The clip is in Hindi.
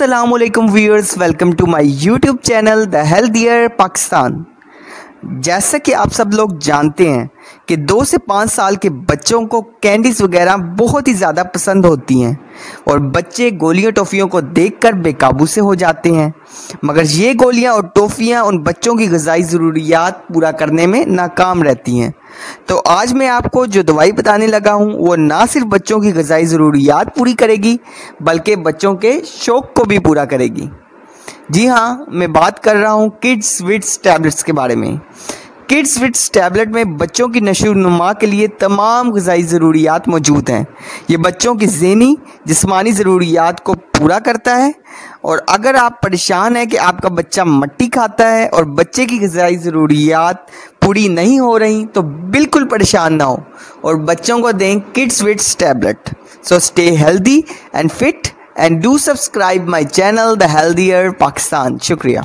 अस्सलामुअलैकुम viewers, welcome to my YouTube channel the healthier Pakistan. जैसा कि आप सब लोग जानते हैं कि 2 से 5 साल के बच्चों को कैंडीज़ वगैरह बहुत ही ज़्यादा पसंद होती हैं और बच्चे गोलियों टॉफ़ियों को देखकर बेकाबू से हो जाते हैं। मगर ये गोलियां और टॉफ़ियां उन बच्चों की ग़िज़ाई ज़रूरियात पूरा करने में नाकाम रहती हैं। तो आज मैं आपको जो दवाई बताने लगा हूँ वो ना सिर्फ बच्चों की ग़िज़ाई ज़रूरियात पूरी करेगी बल्कि बच्चों के शौक़ को भी पूरा करेगी। जी हाँ, मैं बात कर रहा हूँ किड्स विट्स टैबलेट्स के बारे में। किड्स विट्स टैबलेट में बच्चों की नशोनुमा के लिए तमाम ग़िज़ाई ज़रूरियात मौजूद हैं। ये बच्चों की ज़हनी जिस्मानी ज़रूरियात को पूरा करता है और अगर आप परेशान हैं कि आपका बच्चा मट्टी खाता है और बच्चे की ग़िज़ाई ज़रूरियात पूरी नहीं हो रही तो बिल्कुल परेशान ना हो और बच्चों को दें kids vits tablet. So stay healthy and fit and do subscribe my channel The Healthier Pakistan। शुक्रिया।